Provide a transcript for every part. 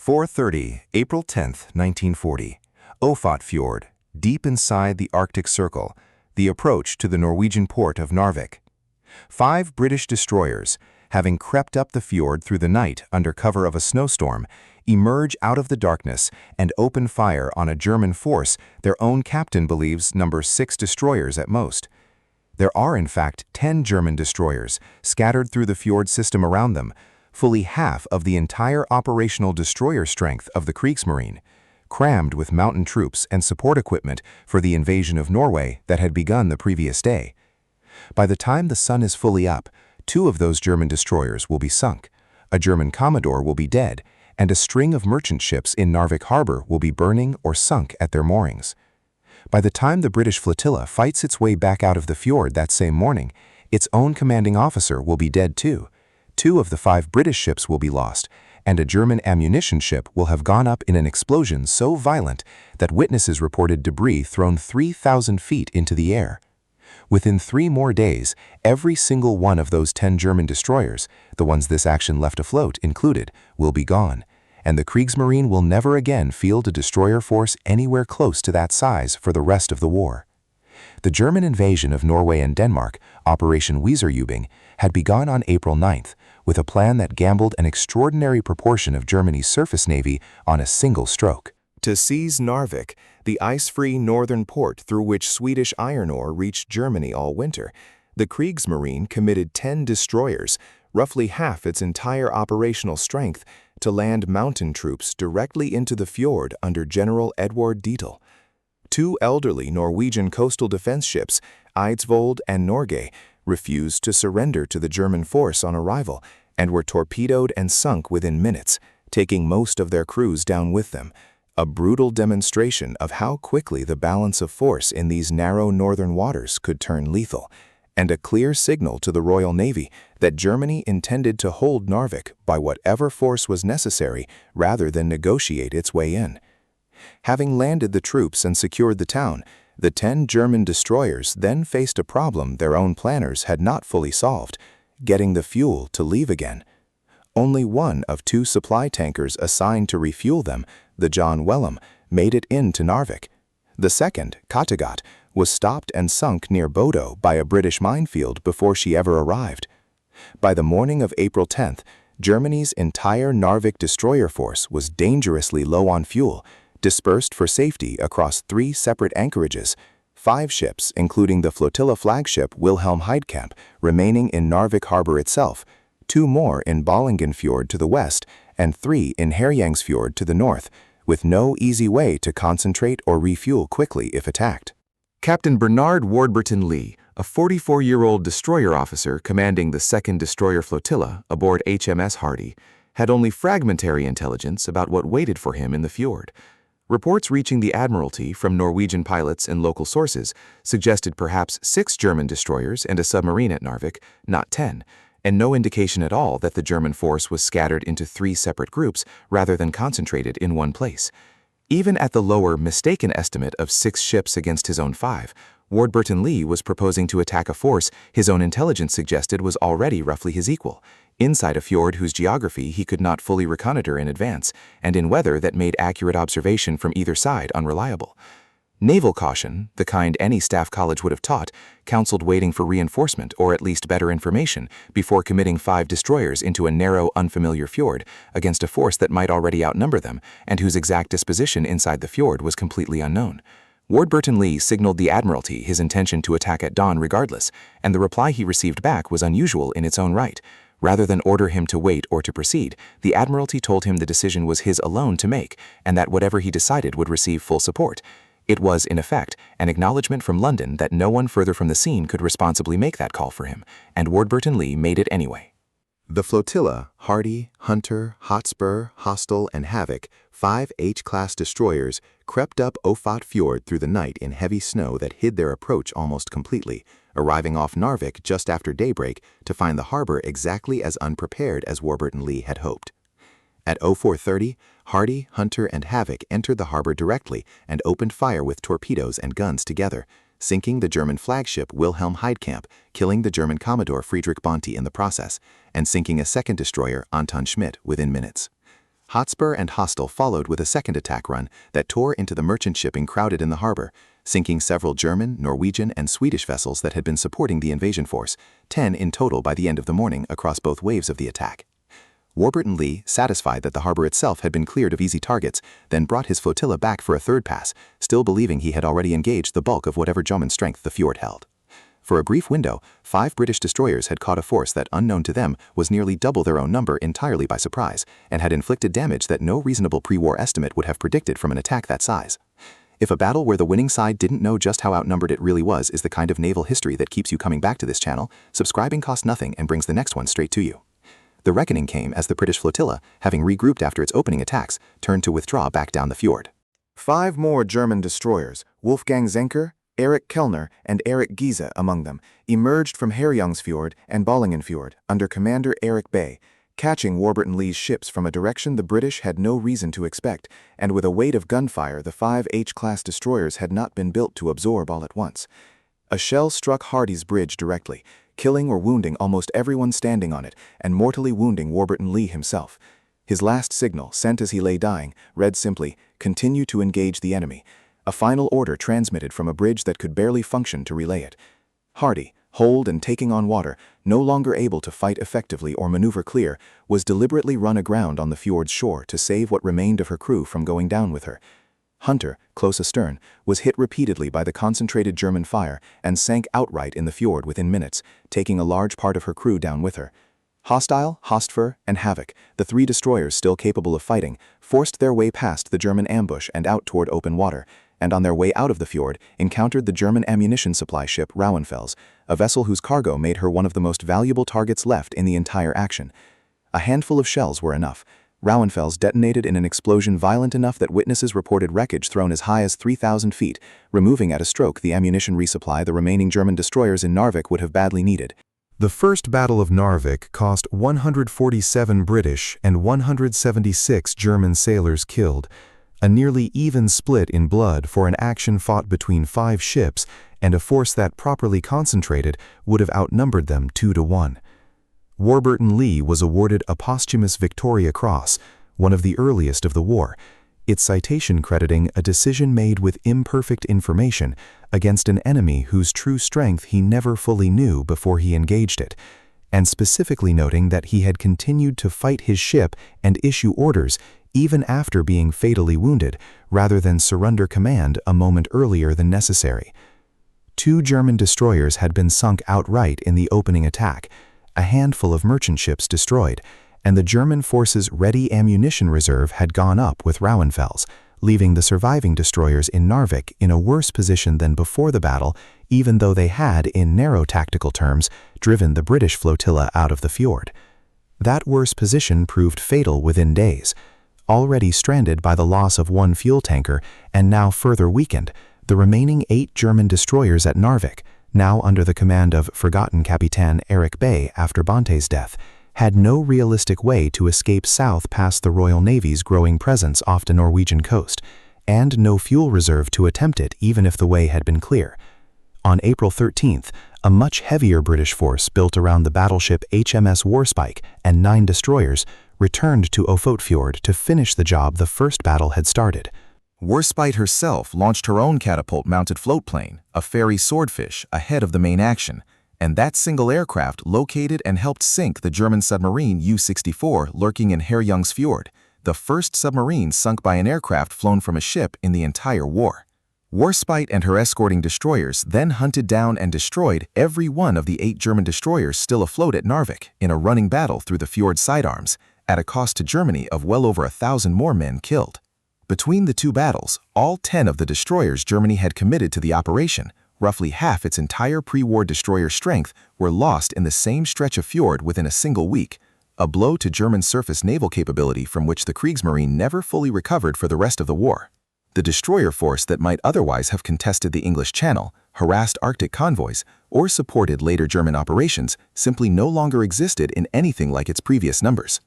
4:30, April 10, 1940. Ofot Fjord, deep inside the Arctic Circle, the approach to the Norwegian port of Narvik. 5 British destroyers, having crept up the fjord through the night under cover of a snowstorm, emerge out of the darkness and open fire on a German force their own captain believes numbers 6 destroyers at most. There are in fact 10 German destroyers scattered through the fjord system around them, fully half of the entire operational destroyer strength of the Kriegsmarine, crammed with mountain troops and support equipment for the invasion of Norway that had begun the previous day. By the time the sun is fully up, 2 of those German destroyers will be sunk, a German commodore will be dead, and a string of merchant ships in Narvik harbor will be burning or sunk at their moorings. By the time the British flotilla fights its way back out of the fjord that same morning, its own commanding officer will be dead too. 2 of the 5 British ships will be lost, and a German ammunition ship will have gone up in an explosion so violent that witnesses reported debris thrown 3,000 feet into the air. Within 3 more days, every single one of those 10 German destroyers, the ones this action left afloat included, will be gone, and the Kriegsmarine will never again field a destroyer force anywhere close to that size for the rest of the war. The German invasion of Norway and Denmark, Operation Weserübung, had begun on April 9th, with a plan that gambled an extraordinary proportion of Germany's surface navy on a single stroke. To seize Narvik, the ice-free northern port through which Swedish iron ore reached Germany all winter, the Kriegsmarine committed 10 destroyers, roughly half its entire operational strength, to land mountain troops directly into the fjord under General Edvard Dietl. 2 elderly Norwegian coastal defense ships, Eidsvold and Norge, refused to surrender to the German force on arrival and were torpedoed and sunk within minutes, taking most of their crews down with them. A brutal demonstration of how quickly the balance of force in these narrow northern waters could turn lethal, and a clear signal to the Royal Navy that Germany intended to hold Narvik by whatever force was necessary rather than negotiate its way in. Having landed the troops and secured the town, the 10 German destroyers then faced a problem their own planners had not fully solved: getting the fuel to leave again. Only one of 2 supply tankers assigned to refuel them, the John Welham, made it into Narvik. The second, Kattegat, was stopped and sunk near Bodo by a British minefield before she ever arrived. By the morning of April 10th, Germany's entire Narvik destroyer force was dangerously low on fuel, dispersed for safety across 3 separate anchorages, 5 ships, including the flotilla flagship Wilhelm Heidkamp, remaining in Narvik harbor itself, 2 more in Ballingenfjord to the west, and 3 in Herjängsfjord to the north, with no easy way to concentrate or refuel quickly if attacked. Captain Bernard Warburton Lee, a 44-year-old destroyer officer commanding the 2nd Destroyer Flotilla aboard HMS Hardy, had only fragmentary intelligence about what waited for him in the fjord. Reports reaching the Admiralty from Norwegian pilots and local sources suggested perhaps 6 German destroyers and a submarine at Narvik, not 10, and no indication at all that the German force was scattered into 3 separate groups rather than concentrated in one place. Even at the lower, mistaken estimate of 6 ships against his own 5, Warburton Lee was proposing to attack a force his own intelligence suggested was already roughly his equal, inside a fjord whose geography he could not fully reconnoiter in advance, and in weather that made accurate observation from either side unreliable. Naval caution, the kind any staff college would have taught, counseled waiting for reinforcement or at least better information before committing 5 destroyers into a narrow, unfamiliar fjord against a force that might already outnumber them and whose exact disposition inside the fjord was completely unknown. Warburton Lee signaled the Admiralty his intention to attack at dawn regardless, and the reply he received back was unusual in its own right. Rather than order him to wait or to proceed, the Admiralty told him the decision was his alone to make, and that whatever he decided would receive full support. It was, in effect, an acknowledgement from London that no one further from the scene could responsibly make that call for him, and Warburton Lee made it anyway. The flotilla, Hardy, Hunter, Hotspur, Hostel, and Havoc, 5 H-class destroyers, crept up Ofot Fjord through the night in heavy snow that hid their approach almost completely, arriving off Narvik just after daybreak to find the harbor exactly as unprepared as Warburton Lee had hoped. At 04:30, Hardy, Hunter, and Havoc entered the harbor directly and opened fire with torpedoes and guns together, sinking the German flagship Wilhelm Heidkamp, killing the German Commodore Friedrich Bonte in the process, and sinking a 2nd destroyer, Anton Schmidt, within minutes. Hotspur and Hostile followed with a second attack run that tore into the merchant shipping crowded in the harbor, sinking several German, Norwegian, and Swedish vessels that had been supporting the invasion force, 10 in total by the end of the morning across both waves of the attack. Warburton Lee, satisfied that the harbor itself had been cleared of easy targets, then brought his flotilla back for a third pass, still believing he had already engaged the bulk of whatever German strength the fjord held. For a brief window, 5 British destroyers had caught a force that, unknown to them, was nearly double their own number entirely by surprise, and had inflicted damage that no reasonable pre-war estimate would have predicted from an attack that size. If a battle where the winning side didn't know just how outnumbered it really was is the kind of naval history that keeps you coming back to this channel, subscribing costs nothing and brings the next one straight to you. The reckoning came as the British flotilla, having regrouped after its opening attacks, turned to withdraw back down the fjord. 5 more German destroyers, Wolfgang Zenker, Erich Kellner, and Erich Giese among them, emerged from Herjungsfjord and Ballingenfjord under Commander Erich Bay, catching Warburton Lee's ships from a direction the British had no reason to expect, and with a weight of gunfire the 5 H-class destroyers had not been built to absorb all at once. A shell struck Hardy's bridge directly, killing or wounding almost everyone standing on it, and mortally wounding Warburton Lee himself. His last signal, sent as he lay dying, read simply, "Continue to engage the enemy," a final order transmitted from a bridge that could barely function to relay it. Hardy, holed and taking on water, no longer able to fight effectively or maneuver clear, was deliberately run aground on the fjord's shore to save what remained of her crew from going down with her. Hunter, close astern, was hit repeatedly by the concentrated German fire and sank outright in the fjord within minutes, taking a large part of her crew down with her. Hostile, Hostfur, and Havoc, the 3 destroyers still capable of fighting, forced their way past the German ambush and out toward open water, and on their way out of the fjord encountered the German ammunition supply ship Rauenfels, a vessel whose cargo made her one of the most valuable targets left in the entire action. A handful of shells were enough. Rauenfels detonated in an explosion violent enough that witnesses reported wreckage thrown as high as 3,000 feet, removing at a stroke the ammunition resupply the remaining German destroyers in Narvik would have badly needed. The First Battle of Narvik cost 147 British and 176 German sailors killed, a nearly even split in blood for an action fought between 5 ships, and a force that, properly concentrated, would have outnumbered them 2-1. Warburton Lee was awarded a posthumous Victoria Cross, one of the earliest of the war, its citation crediting a decision made with imperfect information against an enemy whose true strength he never fully knew before he engaged it, and specifically noting that he had continued to fight his ship and issue orders even after being fatally wounded, rather than surrender command a moment earlier than necessary. 2 German destroyers had been sunk outright in the opening attack, a handful of merchant ships destroyed, and the German forces' ready ammunition reserve had gone up with Rauenfels, leaving the surviving destroyers in Narvik in a worse position than before the battle, even though they had, in narrow tactical terms, driven the British flotilla out of the fjord. That worse position proved fatal within days. Already stranded by the loss of 1 fuel tanker and now further weakened, the remaining 8 German destroyers at Narvik, now under the command of forgotten Captain Erich Bay after Bante's death, had no realistic way to escape south past the Royal Navy's growing presence off the Norwegian coast, and no fuel reserve to attempt it even if the way had been clear. On April 13th, a much heavier British force built around the battleship HMS Warspite and 9 destroyers returned to Ofotfjord to finish the job the first battle had started. Warspite herself launched her own catapult-mounted floatplane, a Fairey Swordfish, ahead of the main action, and that single aircraft located and helped sink the German submarine U-64 lurking in Herjungsfjord, the first submarine sunk by an aircraft flown from a ship in the entire war. Warspite and her escorting destroyers then hunted down and destroyed every one of the 8 German destroyers still afloat at Narvik in a running battle through the fjord sidearms, at a cost to Germany of well over 1,000 more men killed. Between the 2 battles, all 10 of the destroyers Germany had committed to the operation, roughly half its entire pre-war destroyer strength, were lost in the same stretch of fjord within a single week, a blow to German surface naval capability from which the Kriegsmarine never fully recovered for the rest of the war. The destroyer force that might otherwise have contested the English Channel, harassed Arctic convoys, or supported later German operations simply no longer existed in anything like its previous numbers.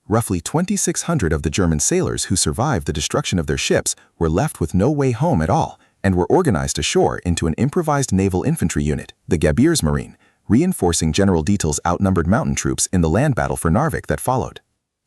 Roughly 2,600 of the German sailors who survived the destruction of their ships were left with no way home at all and were organized ashore into an improvised naval infantry unit, the Gebirgsmarine, reinforcing General Dietl's outnumbered mountain troops in the land battle for Narvik that followed.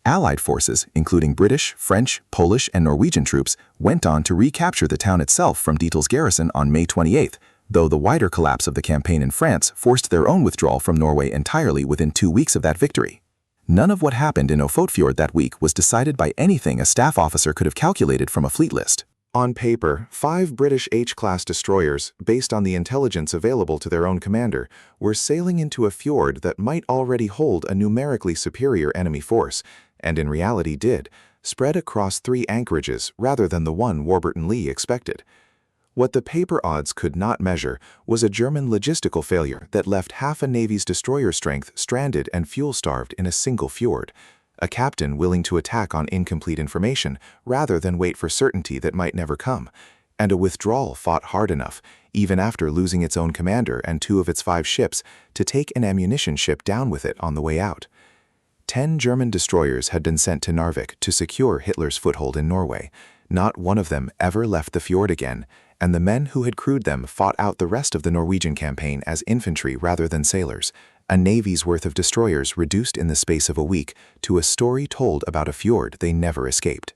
Allied forces, including British, French, Polish, and Norwegian troops, went on to recapture the town itself from Dietl's garrison on May 28, though the wider collapse of the campaign in France forced their own withdrawal from Norway entirely within 2 weeks of that victory. None of what happened in Ofotfjord that week was decided by anything a staff officer could have calculated from a fleet list. On paper, 5 British H-class destroyers, based on the intelligence available to their own commander, were sailing into a fjord that might already hold a numerically superior enemy force, and in reality did, spread across 3 anchorages rather than the one Warburton Lee expected. What the paper odds could not measure was a German logistical failure that left half a Navy's destroyer strength stranded and fuel-starved in a single fjord, a captain willing to attack on incomplete information rather than wait for certainty that might never come, and a withdrawal fought hard enough, even after losing its own commander and 2 of its 5 ships, to take an ammunition ship down with it on the way out. 10 German destroyers had been sent to Narvik to secure Hitler's foothold in Norway. Not one of them ever left the fjord again, and the men who had crewed them fought out the rest of the Norwegian campaign as infantry rather than sailors, a navy's worth of destroyers reduced in the space of a week to a story told about a fjord they never escaped.